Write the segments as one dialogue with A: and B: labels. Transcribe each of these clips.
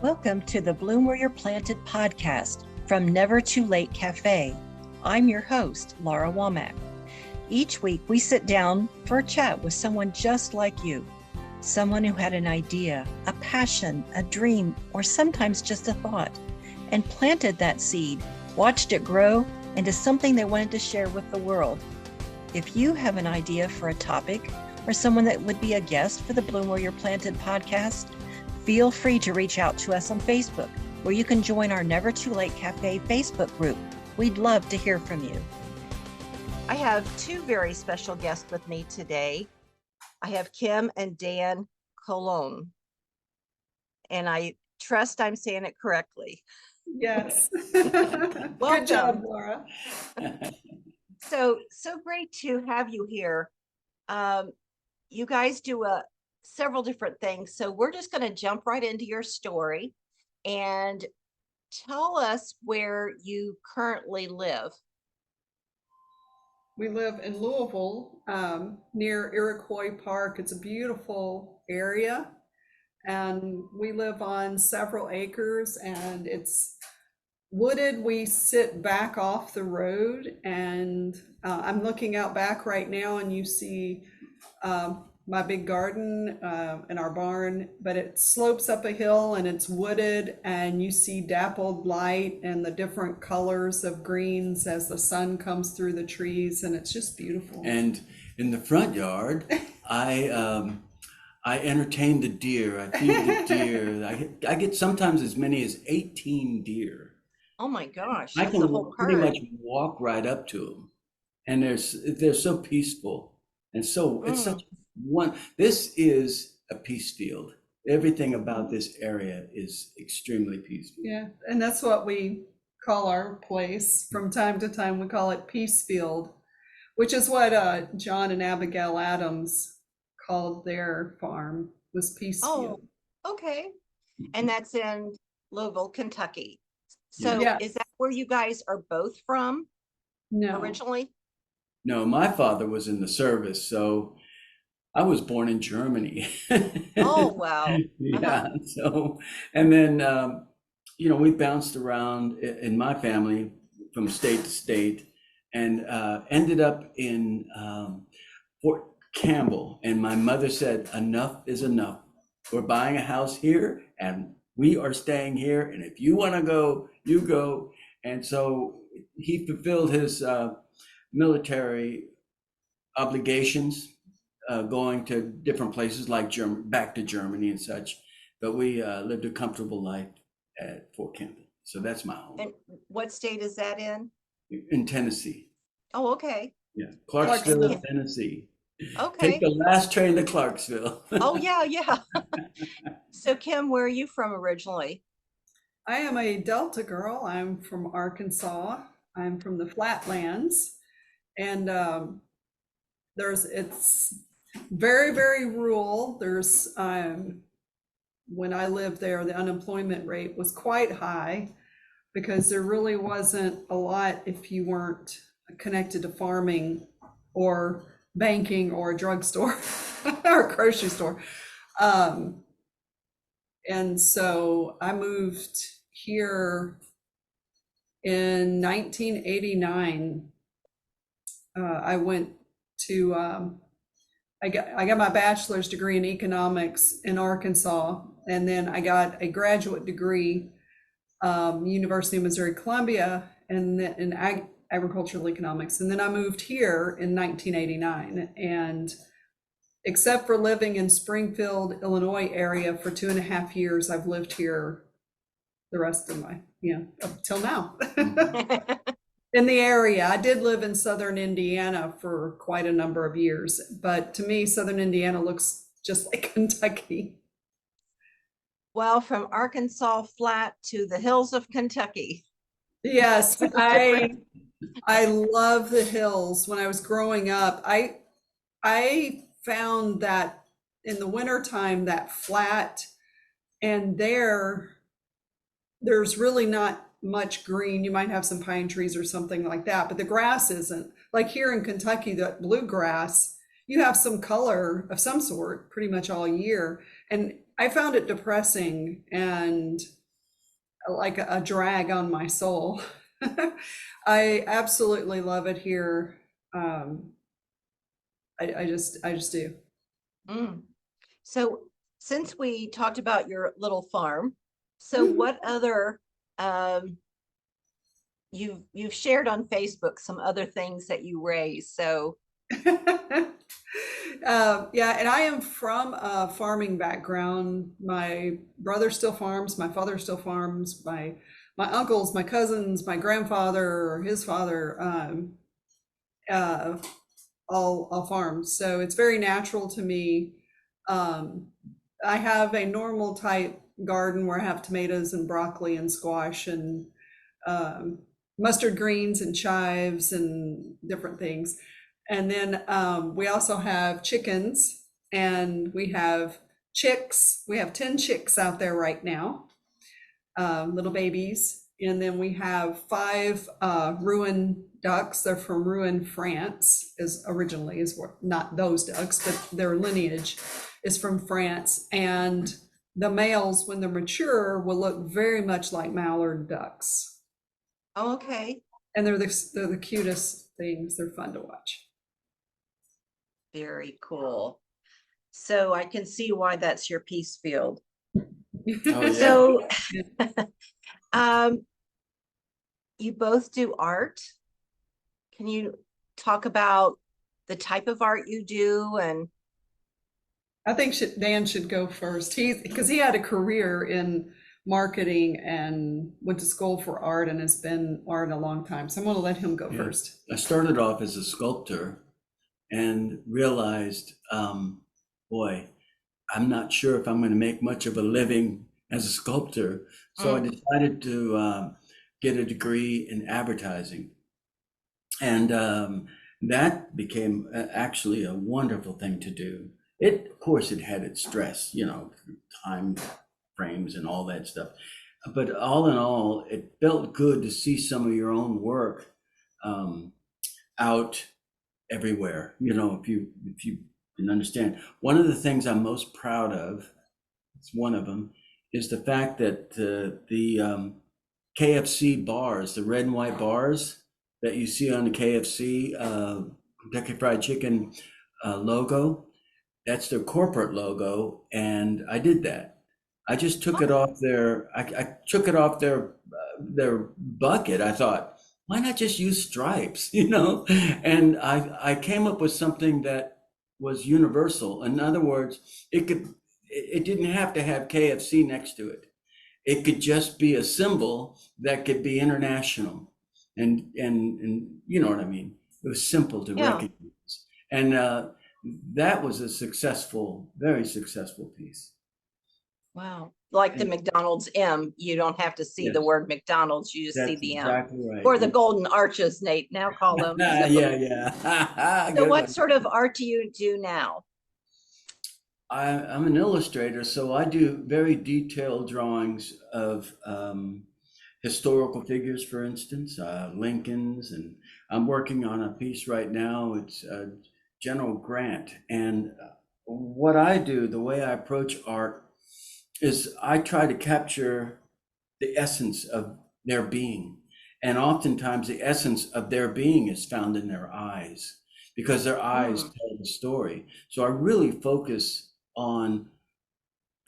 A: Welcome to the Bloom Where You're Planted podcast from Never Too Late Cafe. I'm your host, Laura Womack. Each week we sit down for a chat with someone just like you, someone who had an idea, a passion, a dream, or sometimes just a thought, and planted that seed, watched it grow into something they wanted to share with the world. If you have an idea for a topic or someone that would be a guest for the Bloom Where You're Planted podcast, feel free to reach out to us on Facebook, where you can join our Never Too Late Cafe Facebook group. We'd love to hear from you. I have two very special guests with me today. I have Kim and Dan Colon, and I trust I'm saying it correctly.
B: Yes.
A: Welcome.
B: Good job, Laura.
A: So great to have you here. You guys do several different things. So we're just going to jump right into your story and tell us where you currently live.
B: We live in Louisville, near Iroquois Park. It's a beautiful area, and we live on several acres, and it's wooded. We sit back off the road, and I'm looking out back right now, and you see my big garden and our barn, but it slopes up a hill and it's wooded, and you see dappled light and the different colors of greens as the sun comes through the trees, and it's just beautiful.
C: And in the front yard, I entertain the deer. I feed the deer. I get sometimes as many as 18 deer.
A: Oh my gosh,
C: I
A: that's
C: can
A: the whole
C: pretty
A: herd.
C: much walk right up to them, and they're so peaceful, and so it's such one. This is a peace field. Everything about this area is extremely peaceful.
B: Yeah, and that's what we call our place from time to time. We call it Peacefield, which is what John and Abigail Adams called their farm, was Peacefield.
A: Oh, okay. And that's in Louisville, Kentucky. So
B: Yeah.
A: is that where you guys are both from
B: No.
A: originally?
C: No, my father was in the service, so I was born in Germany.
A: Oh, wow.
C: Yeah. So, and then, we bounced around in my family from state to state, and ended up in Fort Campbell. And my mother said, enough is enough. We're buying a house here and we are staying here. And if you want to go, you go. And so he fulfilled his military obligations, going to different places like back to Germany and such. But we lived a comfortable life at Fort Campbell. So that's my home.
A: And what state is that in?
C: Tennessee.
A: Oh, okay.
C: Yeah, Clarksville,
A: Clarksville.
C: Tennessee.
A: Okay.
C: Take the last train to Clarksville.
A: Oh, yeah. So Kim, where are you from originally?
B: I am a Delta girl. I'm from Arkansas. I'm from the Flatlands, and it's very, very rural. There's when I lived there, the unemployment rate was quite high because there really wasn't a lot if you weren't connected to farming or banking or a drugstore or a grocery store. And so I moved here in 1989. I went to I got my bachelor's degree in economics in Arkansas, and then I got a graduate degree, University of Missouri Columbia, and in agricultural economics. And then I moved here in 1989, and except for living in Springfield, Illinois area for 2.5 years, I've lived here the rest of my, up till now. In the area. I did live in southern Indiana for quite a number of years, but to me, southern Indiana looks just like Kentucky.
A: Well, from Arkansas flat to the hills of Kentucky.
B: Yes, I love the hills. When I was growing up, I found that in the wintertime, that flat, and there's really not much green. You might have some pine trees or something like that, but the grass isn't. Like here in Kentucky, that bluegrass, you have some color of some sort pretty much all year. And I found it depressing and like a drag on my soul. I absolutely love it here. Um, I just do.
A: Mm. So since we talked about your little farm, so what other you've shared on Facebook some other things that you raise. So
B: Yeah, and I am from a farming background. My brother still farms, my father still farms, my uncles, my cousins, my grandfather, his father, uh, all farm. So it's very natural to me. Um, I have a normal type garden where I have tomatoes and broccoli and squash and um, mustard greens and chives and different things. And then we also have chickens and we have chicks. We have 10 chicks out there right now, little babies. And then we have 5 Rouen ducks. They're from Rouen, France, is originally is not those ducks, but their lineage is from France. And the males, when they're mature, will look very much like mallard ducks.
A: oh, okay,
B: And they're the cutest things. They're fun to watch.
A: very cool. So I can see why that's your peace field.
C: Oh, yeah.
A: So um you both do art. Can you talk about the type of art you do? And
B: I think Dan should go first. Because he had a career in marketing and went to school for art and has been art a long time. So I'm going to let him go
C: Yeah.
B: first.
C: I started off as a sculptor and realized, boy, I'm not sure if I'm going to make much of a living as a sculptor. So I decided to get a degree in advertising. And that became actually a wonderful thing to do. Of course, it had its stress, time frames and all that stuff. But all in all, it felt good to see some of your own work out everywhere. If you can understand. One of the things I'm most proud of, it's one of them, is the fact that the KFC bars, the red and white bars that you see on the KFC Kentucky Fried Chicken logo, that's their corporate logo, and I did that. I just took it off I took it off their bucket. I thought, why not just use stripes, And I came up with something that was universal. In other words, it didn't have to have KFC next to it. It could just be a symbol that could be international. And you know what I mean? It was simple to
A: Yeah.
C: recognize. And that was a very successful piece.
A: wow, like the McDonald's M, you don't have to see the
C: Yes.
A: word McDonald's, you just see
C: That's
A: the M.
C: exactly right.
A: Or the golden arches, Nate now call them. So,
C: Yeah.
A: so
C: Good
A: what
C: one.
A: sort of art do you do now?
C: I'm an illustrator, so I do very detailed drawings of historical figures, for instance, Lincoln's, and I'm working on a piece right now. It's General Grant. And what I do, the way I approach art, is I try to capture the essence of their being. And oftentimes the essence of their being is found in their eyes, because their eyes tell the story. So I really focus on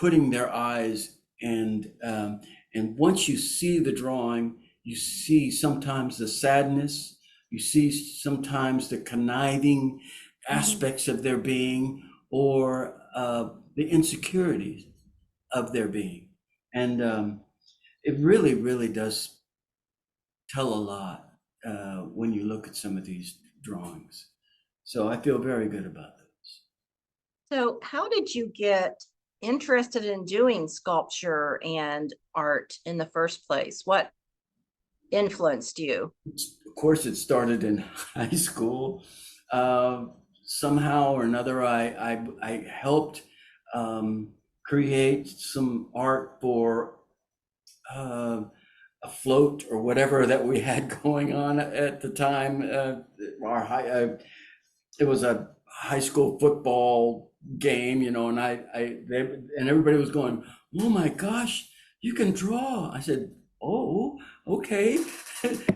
C: putting their eyes, and once you see the drawing, you see sometimes the sadness, you see sometimes the conniving aspects of their being, or the insecurities of their being. And it really, really does tell a lot when you look at some of these drawings. So I feel very good about those.
A: So how did you get interested in doing sculpture and art in the first place? What influenced you?
C: Of course, it started in high school. Somehow or another, I helped create some art for a float or whatever that we had going on at the time. It was a high school football game, you know, and and everybody was going, "Oh my gosh, you can draw." I said, "Oh, okay."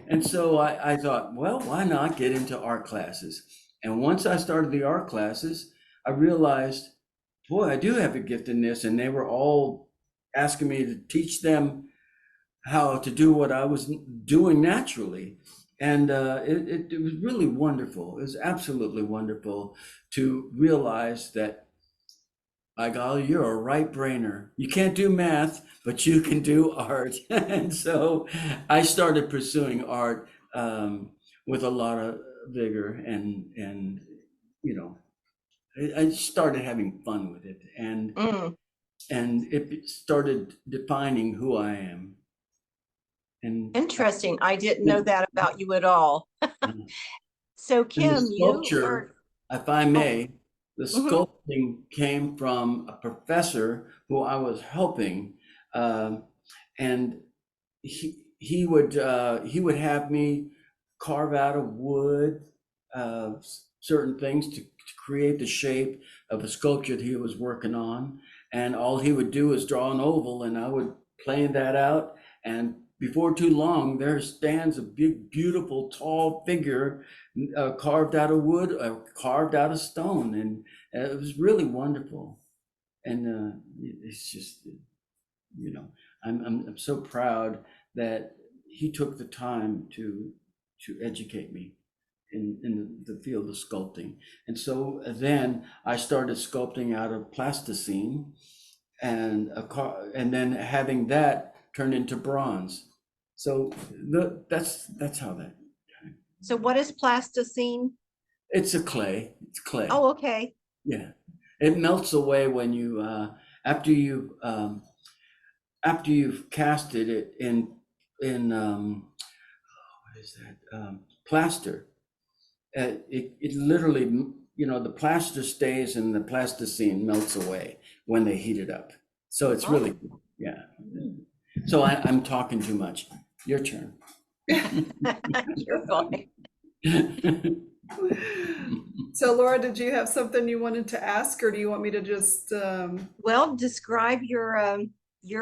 C: And so I thought, well, why not get into art classes? And once I started the art classes, I realized, boy, I do have a gift in this. And they were all asking me to teach them how to do what I was doing naturally. And it was really wonderful. It was absolutely wonderful to realize that, by golly, you're a right brainer. You can't do math, but you can do art. And so I started pursuing art with a lot of vigor, and you know, I started having fun with it,
A: Mm,
C: and it started defining who I am. And
A: interesting. I didn't know that about you at all. So,
C: And the
A: Kim, you are.
C: sculpture, if I
A: Oh,
C: may, the
A: mhm.
C: sculpting came from a professor who I was helping, um, and he would have me carve out of wood certain things to create the shape of a sculpture that he was working on, and all he would do is draw an oval, and I would plan that out, and before too long, there stands a big, beautiful, tall figure carved out of wood, carved out of stone, and it was really wonderful. And it's just, you know, I'm so proud that he took the time to educate me in the field of sculpting. And so then I started sculpting out of plasticine, and and then having that turn into bronze. So that's how that.
A: So what is plasticine?
C: It's a clay. It's clay.
A: Oh, okay.
C: Yeah, it melts away when you after you after you've casted it in what is that plaster. It literally, you know, the plaster stays and the plasticine melts away when they heat it up. So it's
A: Oh,
C: really, yeah. So I'm talking too much. Your turn.
A: you're fine.
B: So Laura, did you have something you wanted to ask, or do you want me to just,
A: Well, describe your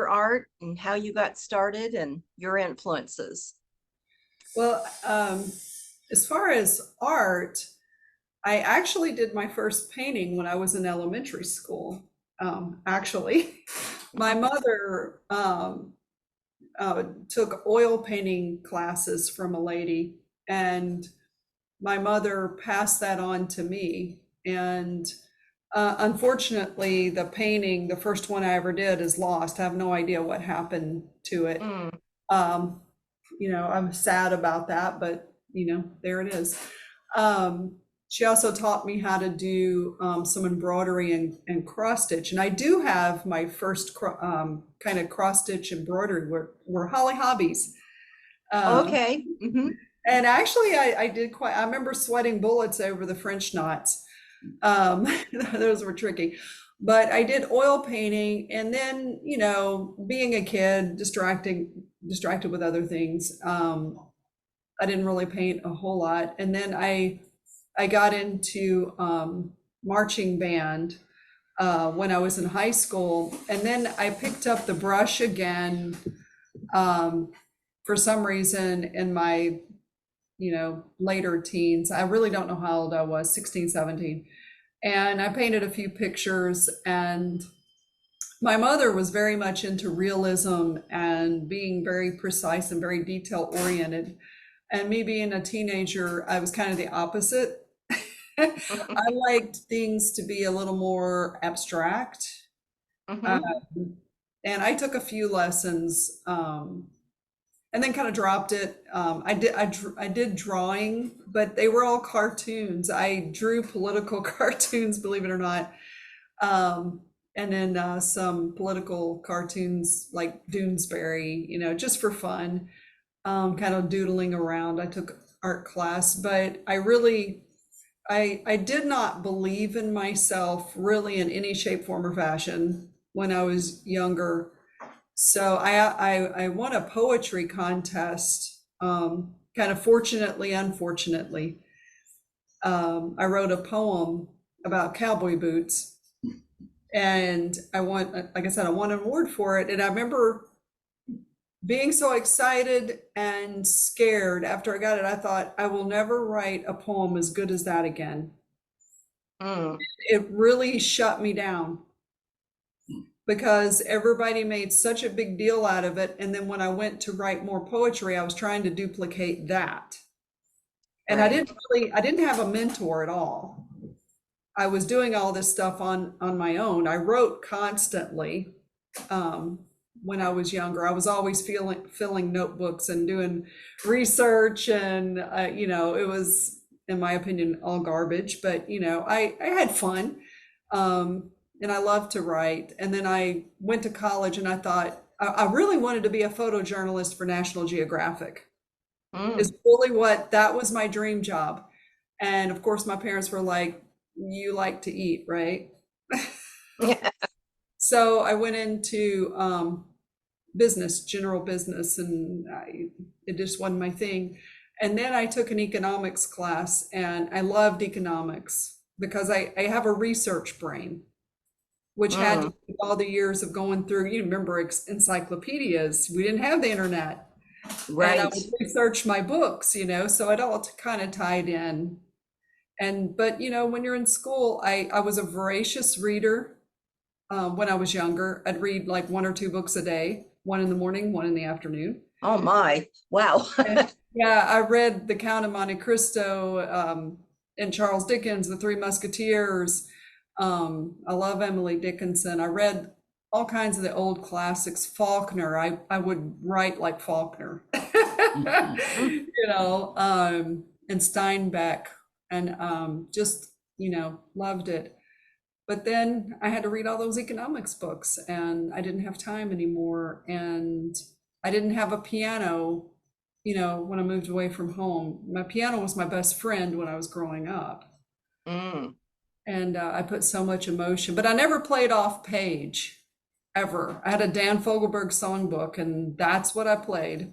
A: art and how you got started and your influences.
B: well, as far as art, I actually did my first painting when I was in elementary school. Actually, my mother took oil painting classes from a lady, and my mother passed that on to me. And unfortunately, the painting, the first one I ever did, is lost. I have no idea what happened to it.
A: Mm,
B: Um, I'm sad about that, but there it is. She also taught me how to do some embroidery and cross stitch. And I do have my first kind of cross stitch embroidery were Holly Hobbies. Um,
A: okay.
B: and actually, I remember sweating bullets over the French knots. Um, those were tricky. But I did oil painting, and then, being a kid, distracted with other things. I didn't really paint a whole lot. And then I got into marching band when I was in high school. And then I picked up the brush again for some reason in my, later teens. I really don't know how old I was, 16, 17. And I painted a few pictures, and my mother was very much into realism and being very precise and very detail oriented. And me being a teenager, I was kind of the opposite. I liked things to be a little more abstract.
A: Hmm.
B: And I took a few lessons and then kind of dropped it. I did drawing, but they were all cartoons. I drew political cartoons, believe it or not. And then some political cartoons like Doonesbury, just for fun, kind of doodling around. I took art class, but I did not believe in myself really in any shape, form, or fashion when I was younger. So I won a poetry contest, kind of fortunately, unfortunately. I wrote a poem about cowboy boots, And like I said, I won an award for it. And I remember being so excited and scared after I got it. I thought, I will never write a poem as good as that again.
A: Mm.
B: It really shut me down because everybody made such a big deal out of it. And then when I went to write more poetry, I was trying to duplicate that. And
A: Right.
B: I didn't have a mentor at all. I was doing all this stuff on my own. I wrote constantly. When I was younger, I was always filling notebooks and doing research, and it was, in my opinion, all garbage. But I had fun, and I loved to write. And then I went to college, and I thought I really wanted to be a photojournalist for National Geographic. Is
A: Mm.
B: really what that was my dream job. And of course, my parents were like, "You like to eat, right?" So I went into business, general business, and it just wasn't my thing. And then I took an economics class, and I loved economics because I have a research brain, which had
A: Mm.
B: all the years of going through, you remember encyclopedias, we didn't have the internet. And I
A: Right.
B: would research my books, so it all kind of tied in. But when you're in school, I was a voracious reader. When I was younger, I'd read like 1 or 2 books a day, one in the morning, one in the afternoon.
A: Oh my. Wow.
B: Yeah, I read The Count of Monte Cristo, and Charles Dickens, The Three Musketeers. I love Emily Dickinson. I read all kinds of the old classics. Faulkner, I would write like Faulkner, and Steinbeck, and just, loved it. But then I had to read all those economics books, and I didn't have time anymore. And I didn't have a piano, when I moved away from home. My piano was my best friend when I was growing up.
A: Mm.
B: And I put so much emotion, but I never played off page ever. I had a Dan Fogelberg songbook, and that's what I played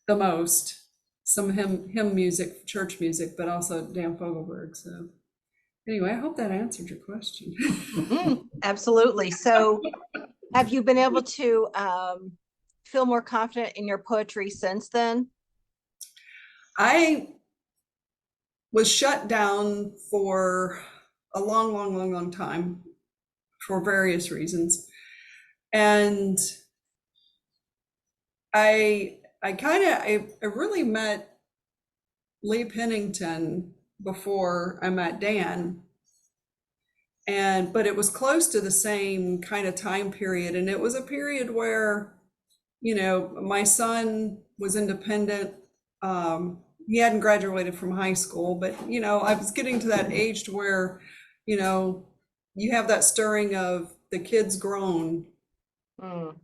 B: the most. Some hymn music, church music, but also Dan Fogelberg. So anyway, I hope that answered your question.
A: Mhm. Absolutely. So, have you been able to feel more confident in your poetry since then?
B: I was shut down for a long, long, long, long time for various reasons. And I really met Lee Pennington before I met Dan. But it was close to the same kind of time period. And it was a period where, my son was independent. He hadn't graduated from high school, but, I was getting to that age to where, you have that stirring of the kids grown,
A: Mm.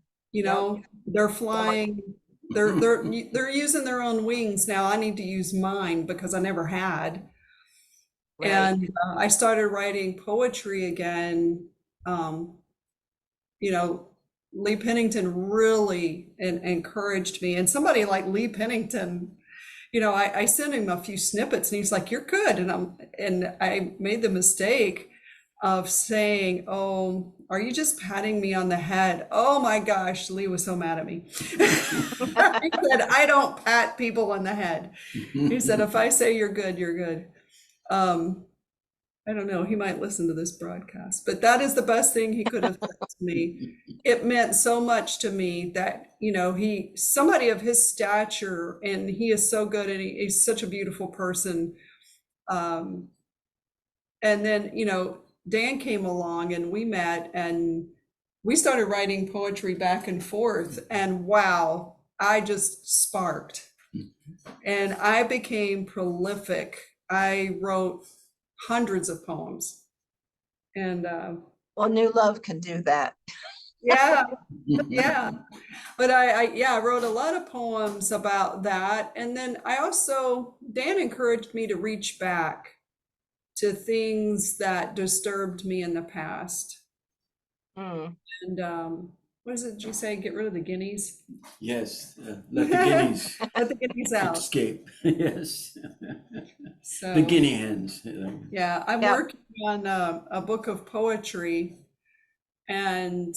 B: they're flying, they're using their own wings now. I need to use mine because I never had.
A: Right.
B: And I started writing poetry again. Lee Pennington really encouraged me. And somebody like Lee Pennington, I sent him a few snippets, and he's like, "You're good." And I made the mistake of saying, "Oh, are you just patting me on the head?" Oh my gosh, Lee was so mad at me. He said, "I don't pat people on the head." He said, "If I say you're good, you're good." I don't know, he might listen to this broadcast, but that is the best thing he could have said to me. It meant so much to me that, somebody of his stature, and he is so good, and he's such a beautiful person. And then, Dan came along, and we met, and we started writing poetry back and forth, and wow, I just sparked. And I became prolific. I wrote hundreds of poems. And
A: Well, new love can do that.
B: yeah, yeah. But I wrote a lot of poems about that. And then Dan encouraged me to reach back to things that disturbed me in the past.
A: Mm.
B: And what is it you say? Get rid of the guineas?
C: Yes, let the guineas
B: Let the guineas out.
C: escape. Yes,
B: So
C: the guinea hens.
B: yeah, I'm
A: Yeah.
B: working on a book of poetry And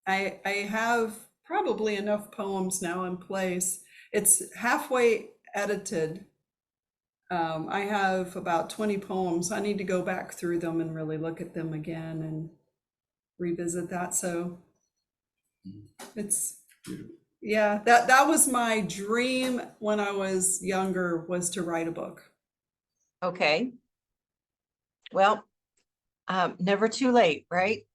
B: I have probably enough poems now in place. It's halfway edited. I have about 20 poems. I need to go back through them and really look at them again and revisit that. So it's, yeah, that was my dream when I was younger, was to write a book.
A: Okay. Well, never too late, right?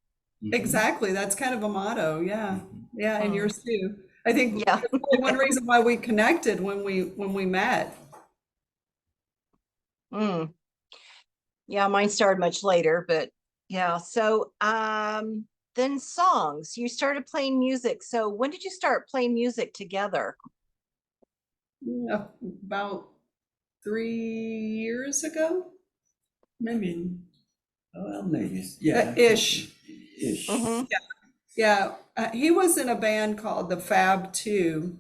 B: Exactly. That's kind of a motto. Yeah. Yeah. And
A: Mm.
B: yours too. I think
A: Yeah.
B: that's probably one reason why we connected when we met.
A: Mm. Yeah, mine started much later, but yeah. So then songs. You started playing music. So when did you start playing music together?
B: About 3 years ago.
C: Maybe, well, maybe, yeah.
B: Ish.
C: Ish.
A: Mhm.
B: Yeah. He was in a band called the Fab Two.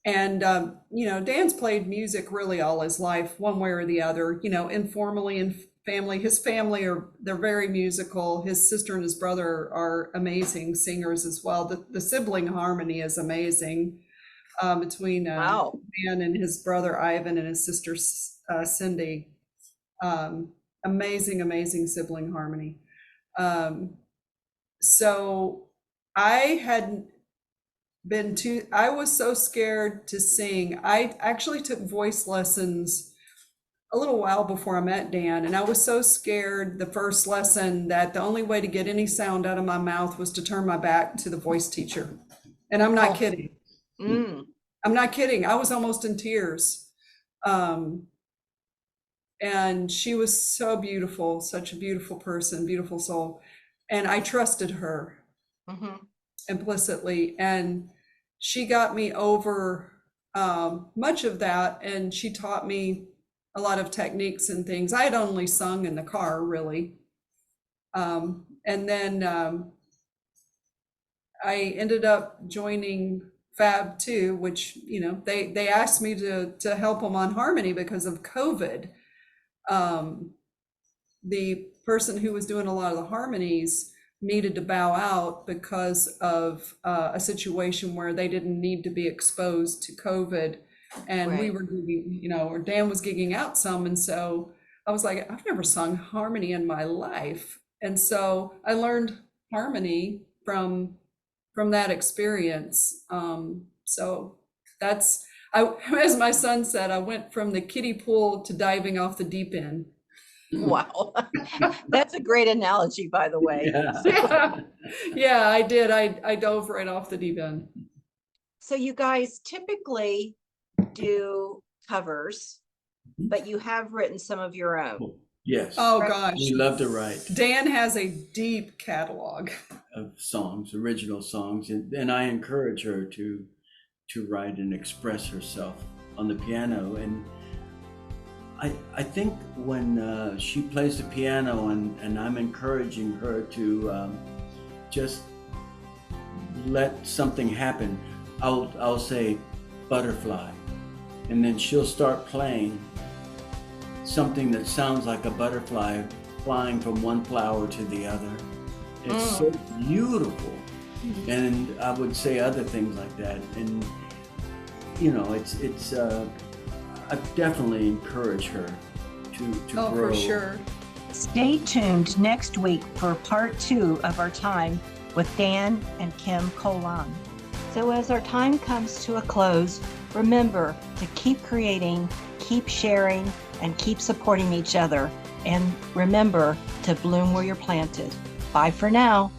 B: And, Dan's played music really all his life, one way or the other, informally in family. His family they're very musical. His sister and his brother are amazing singers as well. The sibling harmony is amazing between
A: Wow.
B: Dan and his brother Ivan and his sister Cindy. Amazing, amazing sibling harmony. So I had I was so scared to sing. I actually took voice lessons a little while before I met Dan, and I was so scared the first lesson that the only way to get any sound out of my mouth was to turn my back to the voice teacher. And I'm not
A: Oh.
B: kidding.
A: Mm.
B: I'm not kidding. I was almost in tears. And she was so beautiful, such a beautiful person, beautiful soul. And I trusted her
A: Mhm.
B: implicitly, and she got me over much of that, and she taught me a lot of techniques and things. I had only sung in the car, really. And then I ended up joining Fab 2, which, they asked me to help them on harmony because of COVID. The person who was doing a lot of the harmonies needed to bow out because of a situation where they didn't need to be exposed to COVID. And we
A: Right.
B: were gigging, or Dan was gigging out some. And so I was like, I've never sung harmony in my life. And so I learned harmony from that experience. So that's, as my son said, I went from the kiddie pool to diving off the deep end.
A: Wow. That's a great analogy, by the way.
C: Yeah.
B: Yeah, I did. I dove right off the deep end.
A: So you guys typically do covers, but you have written some of your own.
C: Yes.
B: Oh,
A: Right.
B: gosh.
C: We love to write
B: Dan has a deep catalog.
C: of songs, original songs, and I encourage her to write and express herself on the piano. And I think when she plays the piano and I'm encouraging her to just let something happen, I'll say butterfly, and then she'll start playing something that sounds like a butterfly flying from one flower to the other. It's so beautiful. And I would say other things like that. And it's I definitely encourage her to
B: Oh,
C: grow.
B: for sure.
A: Stay tuned next week for part 2 of our time with Dan and Kim Kolan. So as our time comes to a close, remember to keep creating, keep sharing, and keep supporting each other. And remember to bloom where you're planted. Bye for now.